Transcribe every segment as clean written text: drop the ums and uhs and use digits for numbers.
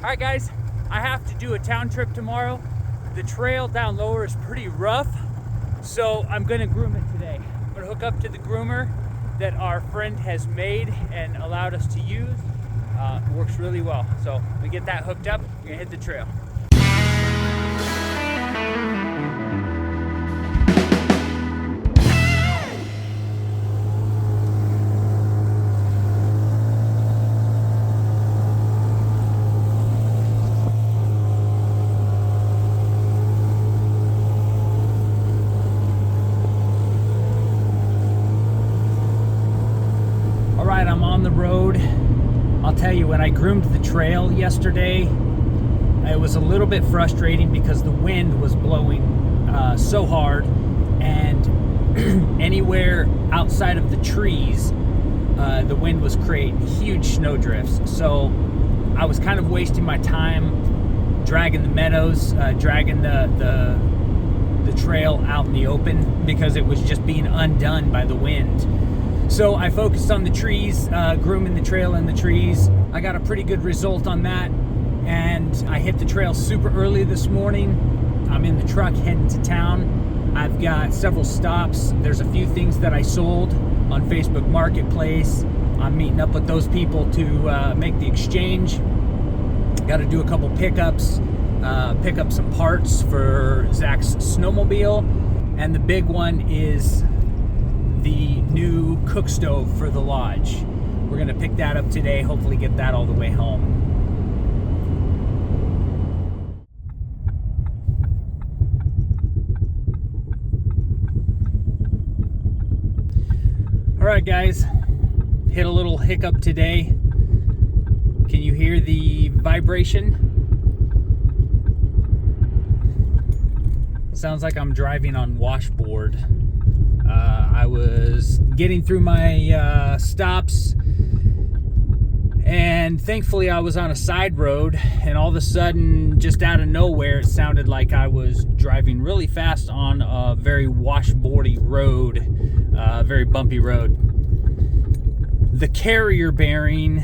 All right, guys, I have to do a town trip tomorrow. The trail down lower is pretty rough, so I'm gonna groom it today. I'm gonna hook up to the groomer that our friend has made and allowed us to use. It works really well. So we get that hooked up, we're gonna hit the trail. I'm on the road. I'll tell you, when I groomed the trail yesterday, it was a little bit frustrating because the wind was blowing so hard, and anywhere outside of the trees, the wind was creating huge snow drifts. So I was kind of wasting my time dragging the meadows, dragging the trail out in the open because it was just being undone by the wind. So I focused on the trees, grooming the trail in the trees. I got a pretty good result on that, and I hit the trail super early this morning. I'm in the truck heading to town. I've got several stops. There's a few things that I sold on Facebook Marketplace. I'm meeting up with those people to make the exchange. Got to do a couple pickups, pick up some parts for Zach's snowmobile, and the big one is the new cook stove for the lodge. We're gonna pick that up today, hopefully get that all the way home. All right, guys, hit a little hiccup today. Can you hear the vibration? Sounds like I'm driving on washboard. I was getting through my stops, and thankfully I was on a side road, and all of a sudden, just out of nowhere, it sounded like I was driving really fast on a very washboardy road, very bumpy road. The carrier bearing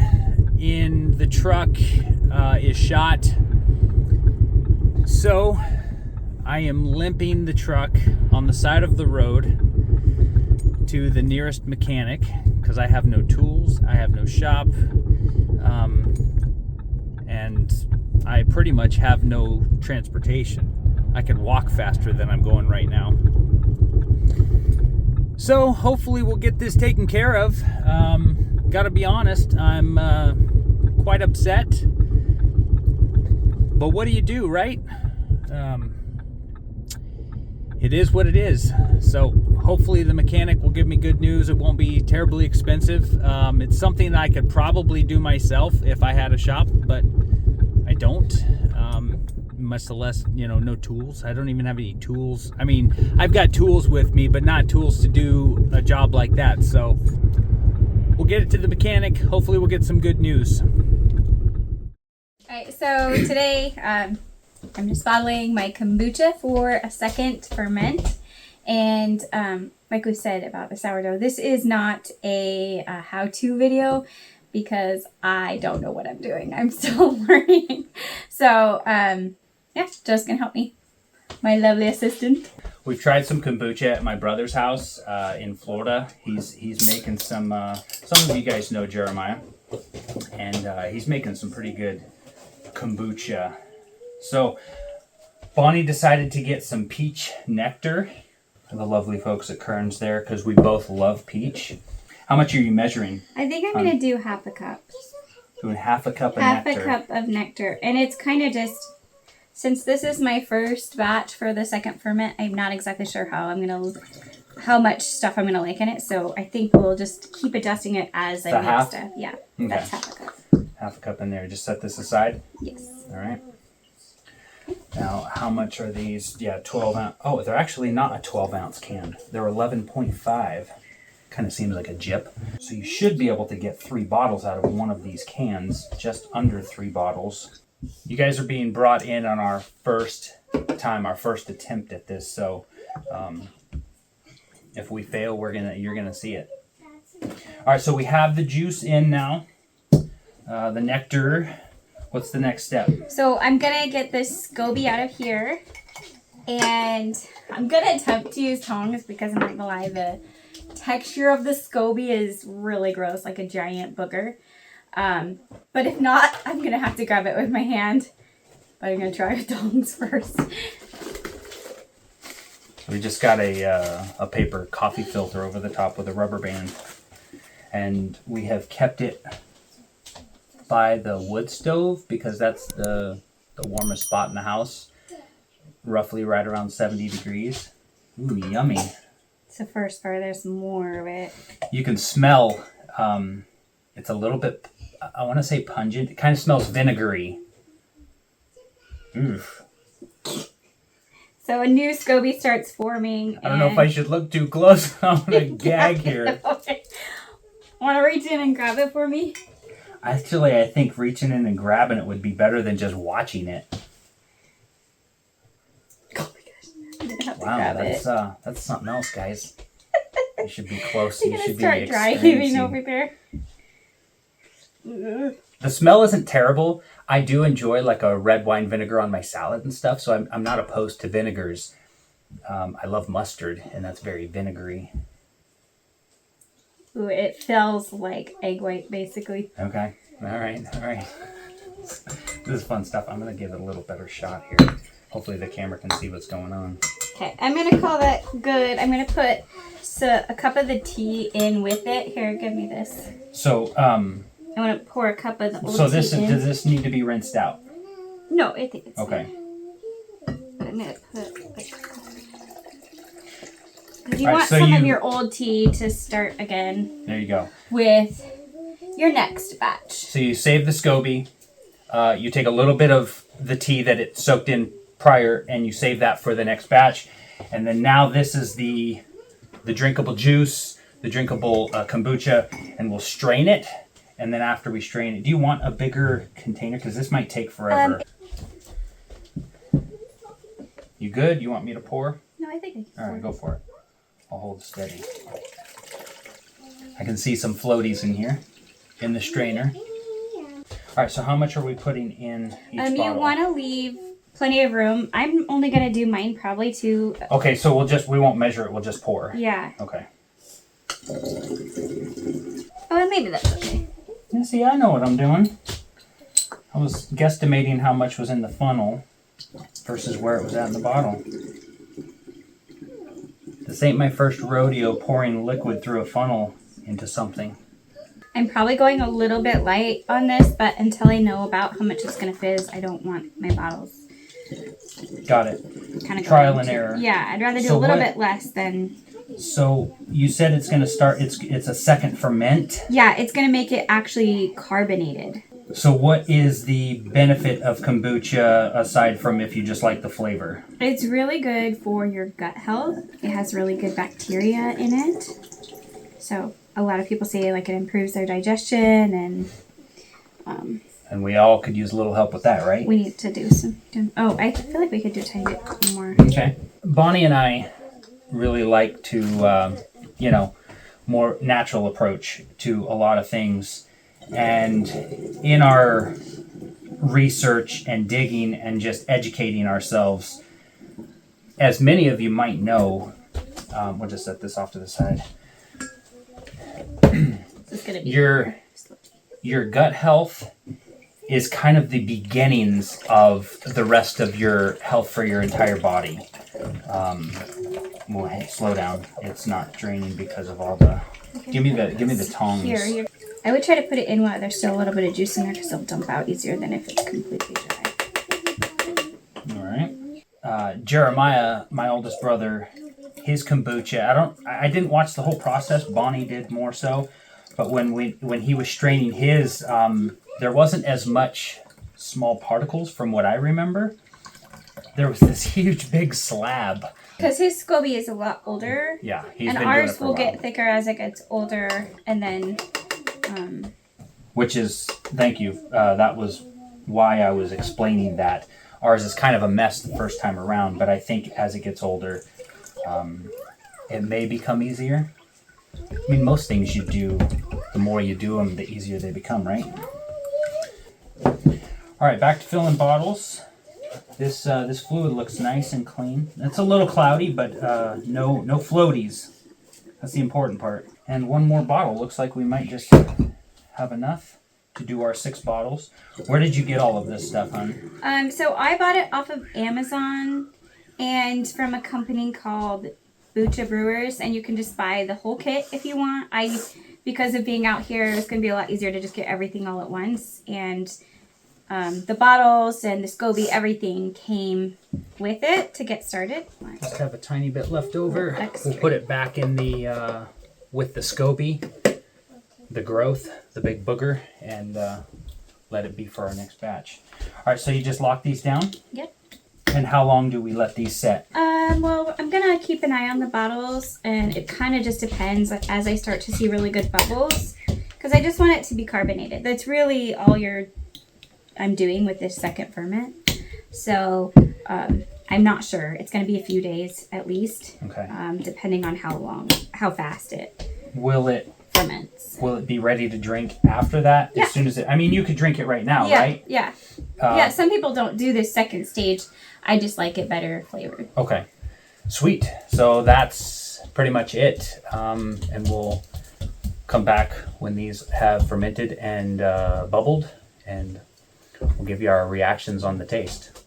in the truck is shot, so I am limping the truck on the side of the road to the nearest mechanic because I have no tools, I have no shop, and I pretty much have no transportation. I can walk faster than I'm going right now. So hopefully we'll get this taken care of. Gotta be honest, I'm quite upset, but what do you do, right? It is what it is. So hopefully the mechanic will give me good news. It won't be terribly expensive. It's something that I could probably do myself if I had a shop, but I don't. Much less, no tools. I don't even have any tools. I mean, I've got tools with me, but not tools to do a job like that. So we'll get it to the mechanic. Hopefully we'll get some good news. All right, so today I'm just bottling my kombucha for a second ferment. And like we said about the sourdough, this is not a how-to video because I don't know what I'm doing. I'm still learning. So yeah, Joe's gonna help me, my lovely assistant. We've tried some kombucha at my brother's house in Florida. He's making some of you guys know Jeremiah, and he's making some pretty good kombucha. So Bonnie decided to get some peach nectar for the lovely folks at Kearns there because we both love peach. How much are you measuring? I think I'm going to do half a cup. Doing half a cup of nectar. Half a cup of nectar. And it's kind of just, since this is my first batch for the second ferment, I'm not exactly sure how much stuff I'm going to like in it. So I think we'll just keep adjusting it as I mix stuff. Yeah, okay. That's half a cup. Half a cup in there. Just set this aside? Yes. All right. Now, how much are these? Yeah, 12 ounce. Oh, they're actually not a 12 ounce can. They're 11.5. Kind of seems like a jip. So you should be able to get 3 bottles out of one of these cans, just under 3 bottles. You guys are being brought in on our first time, our first attempt at this. So if we fail, you're gonna see it. All right, so we have the juice in now. The nectar What's the next step? So I'm gonna get this SCOBY out of here, and I'm gonna attempt to use tongs because I'm not gonna lie, the texture of the SCOBY is really gross, like a giant booger. But if not, I'm gonna have to grab it with my hand. But I'm gonna try with tongs first. We just got a paper coffee filter over the top with a rubber band, and we have kept it by the wood stove because that's the warmest spot in the house, roughly right around 70 degrees. Ooh, yummy. It's the first part. There's more of it. You can smell, it's a little bit, I want to say pungent. It kind of smells vinegary. Oof. So a new SCOBY starts forming. I don't know if I should look too close. I'm going to gag here. Want to reach in and grab it for me? Actually, I think reaching in and grabbing it would be better than just watching it. Oh my gosh. I'm gonna have to Wow, grab that's something else, guys. You should be close. I'm You gonna should start be dry heaving experiencing. over there. The smell isn't terrible. I do enjoy like a red wine vinegar on my salad and stuff, so I'm not opposed to vinegars. I love mustard, and that's very vinegary. Ooh, it feels like egg white, basically. Okay. All right. This is fun stuff. I'm going to give it a little better shot here. Hopefully the camera can see what's going on. Okay, I'm going to call that good. I'm going to put a cup of the tea in with it. Here, give me this. So, I want to pour a cup of the old tea does in. this need to be rinsed out? No, I think it's Okay. fine. I'm going to put... Because you All right, want so some of your old tea to start again There you go. with your next batch. So you save the SCOBY. You take a little bit of the tea that it soaked in prior, and you save that for the next batch. And then now this is the drinkable juice, the drinkable kombucha, and we'll strain it. And then after we strain it, do you want a bigger container? Because this might take forever. You good? You want me to pour? No, I think I can. All right, go for it. I'll hold steady. I can see some floaties in here, in the strainer. All right, so how much are we putting in each bottle? You want to leave plenty of room. I'm only going to do mine probably to... Okay, so we won't measure it, we'll just pour. Yeah. Okay. Oh, and maybe that's okay. Yeah, see, I know what I'm doing. I was guesstimating how much was in the funnel versus where it was at in the bottle. This ain't my first rodeo pouring liquid through a funnel into something. I'm probably going a little bit light on this, but until I know about how much it's going to fizz, I don't want my bottles Got it. kind of Trial and error. Yeah, I'd rather do So a little what- bit less than... So you said it's going to start, it's a second ferment. Yeah, it's going to make it actually carbonated. So what is the benefit of kombucha aside from if you just like the flavor? It's really good for your gut health. It has really good bacteria in it. So a lot of people say like it improves their digestion, and And we all could use a little help with that, right? we need to do some... Oh, I feel like we could do a tiny bit more. Okay. Bonnie and I really like to, more natural approach to a lot of things. And in our research and digging and just educating ourselves, as many of you might know, we'll just set this off to the side. This is going to be... Your gut health is kind of the beginnings of the rest of your health for your entire body. Well, hey, slow down. It's not draining because of all the... Give me the tongs. Here. I would try to put it in while there's still a little bit of juice in there because it'll dump out easier than if it's completely dry. All right. Jeremiah, my oldest brother, his kombucha. I didn't watch the whole process. Bonnie did more so. But when he was straining his, there wasn't as much small particles from what I remember. There was this huge big slab. Because his SCOBY is a lot older. Yeah, he's and been ours doing it for a will while. get thicker as it gets older, and then... Which is, thank you. That was why I was explaining that. Ours is kind of a mess the first time around, but I think as it gets older, it may become easier. I mean, most things you do, the more you do them, the easier they become, right? All right, back to filling bottles. This fluid looks nice and clean. It's a little cloudy, but no floaties. That's the important part. And one more bottle. Looks like we might just have enough to do our 6 bottles. Where did you get all of this stuff, hon? So I bought it off of Amazon and from a company called Bucha Brewers, and you can just buy the whole kit if you want. Because of being out here, it's going to be a lot easier to just get everything all at once. And the bottles and the SCOBY, everything came with it to get started. Just have a tiny bit left over. Extra. We'll put it back in the with the SCOBY, the growth, the big booger, and let it be for our next batch. All right, so you just lock these down? Yep. And how long do we let these set? Well, I'm going to keep an eye on the bottles, and it kind of just depends as I start to see really good bubbles, because I just want it to be carbonated. That's really all I'm doing with this second ferment. So I'm not sure. It's going to be a few days at least. Okay. Depending on how fast it ferments. Will it be ready to drink after that? Yeah. As soon as I mean, you could drink it right now, yeah, right? Yeah. Yeah. Some people don't do this second stage. I just like it better flavored. Okay. Sweet. So that's pretty much it. And we'll come back when these have fermented and bubbled, and we'll give you our reactions on the taste.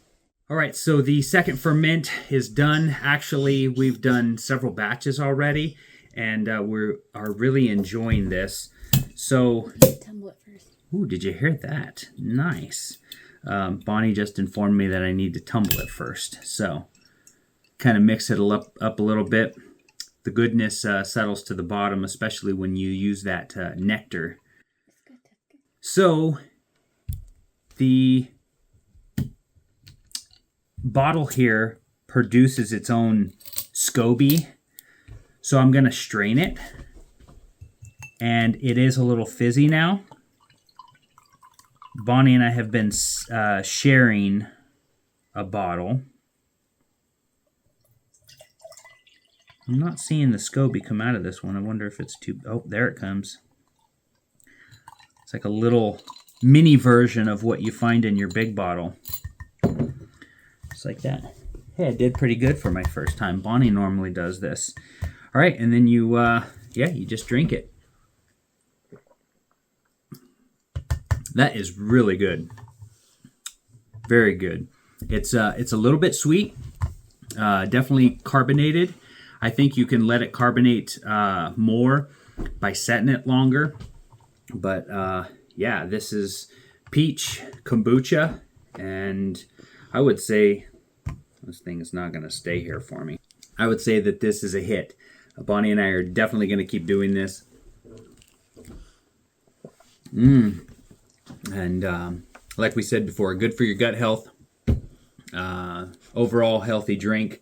All right, so the second ferment is done. Actually, we've done several batches already, and we are really enjoying this. So, Tumble it first. Ooh, did you hear that? Nice. Bonnie just informed me that I need to tumble it first. So, kind of mix it up a little bit. The goodness settles to the bottom, especially when you use that nectar. So, the bottle here produces its own SCOBY. So I'm going to strain it. And it is a little fizzy now. Bonnie and I have been sharing a bottle. I'm not seeing the SCOBY come out of this one. I wonder if it's too... Oh, there it comes. It's like a little mini version of what you find in your big bottle. Just like that. Hey, I did pretty good for my first time. Bonnie normally does this. All right, and then you just drink it. That is really good. Very good. It's a little bit sweet. Definitely carbonated. I think you can let it carbonate more by setting it longer. But yeah, this is peach kombucha, and I would say this thing is not going to stay here for me. I would say that this is a hit. Bonnie and I are definitely going to keep doing this. And like we said before, good for your gut health. Overall healthy drink,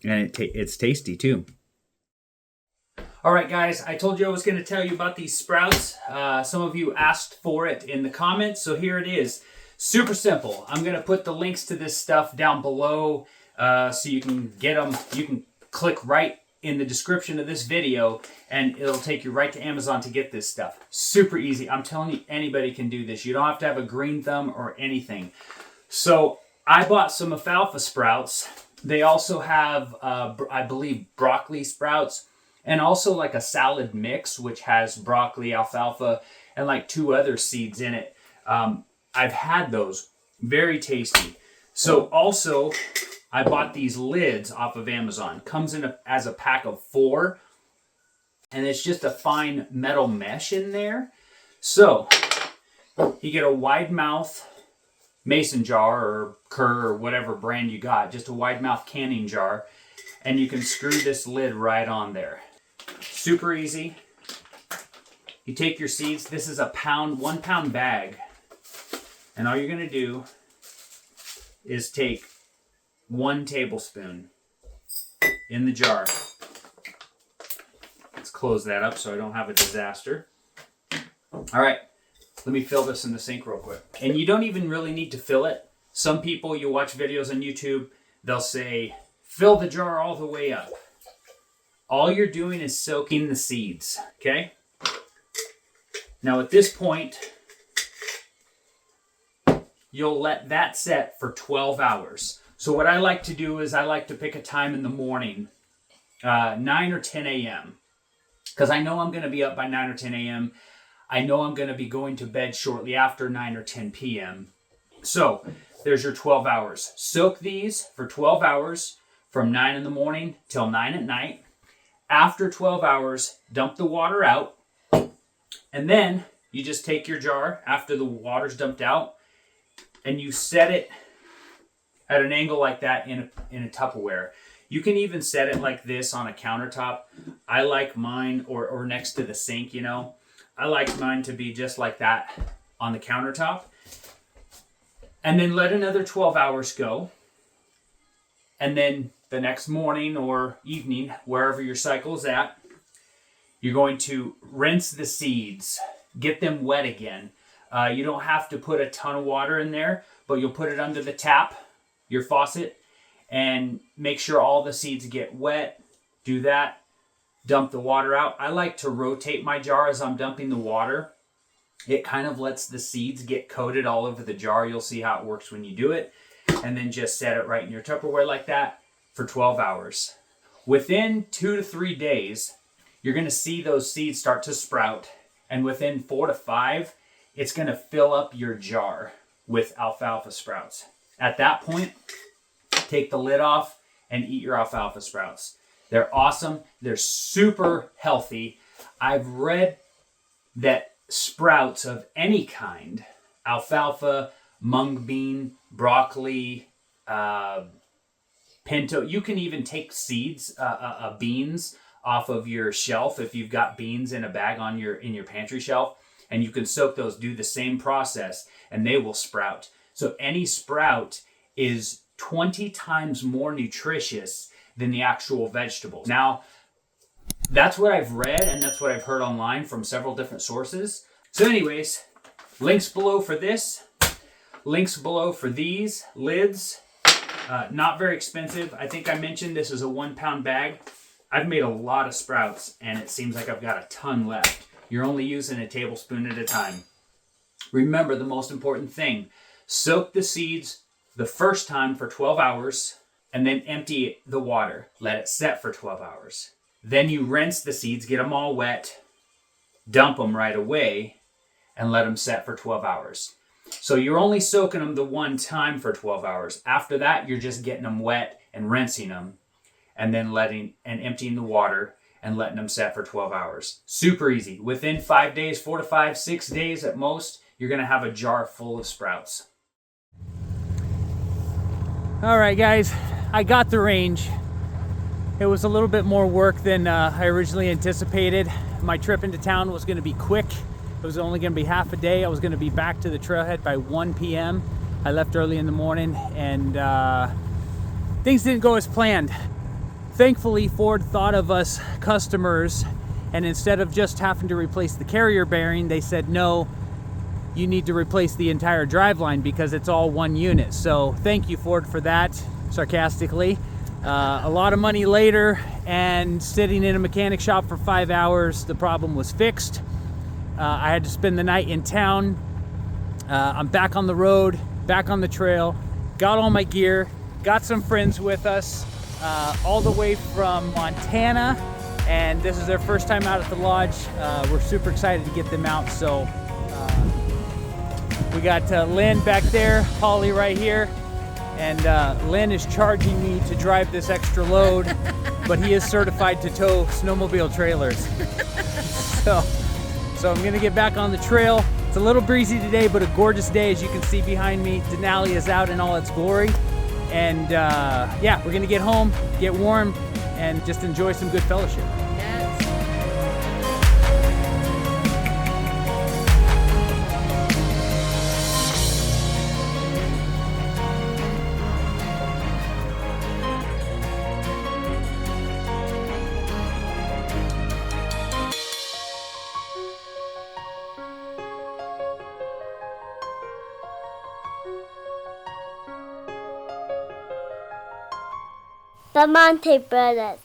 and it's tasty too. All right, guys, I told you I was going to tell you about these sprouts. Some of you asked for it in the comments, so here it is. Super simple. I'm going to put the links to this stuff down below so you can get them. You can click right in the description of this video, and it'll take you right to Amazon to get this stuff. Super easy. I'm telling you, anybody can do this. You don't have to have a green thumb or anything. So I bought some alfalfa sprouts. They also have, I believe, broccoli sprouts, and also like a salad mix, which has broccoli, alfalfa, and like 2 other seeds in it. I've had those. Very tasty. So also, I bought these lids off of Amazon. Comes in as a pack of 4. And it's just a fine metal mesh in there. So, you get a wide mouth mason jar or Kerr or whatever brand you got. Just a wide mouth canning jar. And you can screw this lid right on there. Super easy. You take your seeds. This is a 1 pound bag. And all you're going to do is take 1 tablespoon in the jar. Let's close that up so I don't have a disaster. All right, let me fill this in the sink real quick. And you don't even really need to fill it. Some people, you watch videos on YouTube, they'll say, fill the jar all the way up. All you're doing is soaking the seeds, okay? Now at this point, you'll let that set for 12 hours. So what I like to do is I like to pick a time in the morning, 9 or 10 a.m. Because I know I'm going to be up by 9 or 10 a.m. I know I'm going to be going to bed shortly after 9 or 10 p.m. So there's your 12 hours. Soak these for 12 hours from 9 in the morning till 9 at night. After 12 hours, dump the water out. And then you just take your jar after the water's dumped out and you set it at an angle like that in a Tupperware. You can even set it like this on a countertop. I like mine, or next to the sink, you know. I like mine to be just like that on the countertop. And then let another 12 hours go. And then the next morning or evening, wherever your cycle is at, you're going to rinse the seeds. Get them wet again. You don't have to put a ton of water in there, but you'll put it under the tap, your faucet, and make sure all the seeds get wet. Do that. Dump the water out. I like to rotate my jar as I'm dumping the water. It kind of lets the seeds get coated all over the jar. You'll see how it works when you do it. And then just set it right in your Tupperware like that for 12 hours. Within 2 to 3 days, you're going to see those seeds start to sprout. And within 4 to 5, it's going to fill up your jar with alfalfa sprouts. At that point, take the lid off and eat your alfalfa sprouts. They're awesome. They're super healthy. I've read that sprouts of any kind, alfalfa, mung bean, broccoli, pinto, you can even take seeds, beans off of your shelf if you've got beans in a bag in your pantry shelf, and you can soak those, do the same process, and they will sprout. So any sprout is 20 times more nutritious than the actual vegetables. Now, that's what I've read, and that's what I've heard online from several different sources. So anyways, links below for this, links below for these lids. Not very expensive. I think I mentioned this is a 1 pound bag. I've made a lot of sprouts, and it seems like I've got a ton left. You're only using a tablespoon at a time. Remember the most important thing. Soak the seeds the first time for 12 hours, and then empty the water. Let it set for 12 hours. Then you rinse the seeds, get them all wet, dump them right away, and let them set for 12 hours. So you're only soaking them the one time for 12 hours. After that, you're just getting them wet and rinsing them, and then emptying the water and letting them set for 12 hours. Super easy. Within 5 days, 4 to 5, 6 days at most, you're going to have a jar full of sprouts. All right, guys, I got the range. It was a little bit more work than I originally anticipated. My trip into town was going to be quick. It was only going to be half a day. I was going to be back to the trailhead by 1 p.m. I left early in the morning, and things didn't go as planned. Thankfully, Ford thought of us customers, and instead of just having to replace the carrier bearing, they said, no, you need to replace the entire driveline because it's all one unit. So thank you, Ford, for that, sarcastically. A lot of money later, and sitting in a mechanic shop for 5 hours, the problem was fixed. I had to spend the night in town. I'm back on the road, back on the trail, got all my gear, got some friends with us, all the way from Montana, and this is their first time out at the lodge. We're super excited to get them out. So we got Lynn back there, Holly right here, and Lynn is charging me to drive this extra load, but he is certified to tow snowmobile trailers. So I'm gonna get back on the trail. It's a little breezy today, but a gorgeous day. As you can see behind me, Denali is out in all its glory. And yeah, we're gonna get home, get warm, and just enjoy some good fellowship. Bramante Brothers.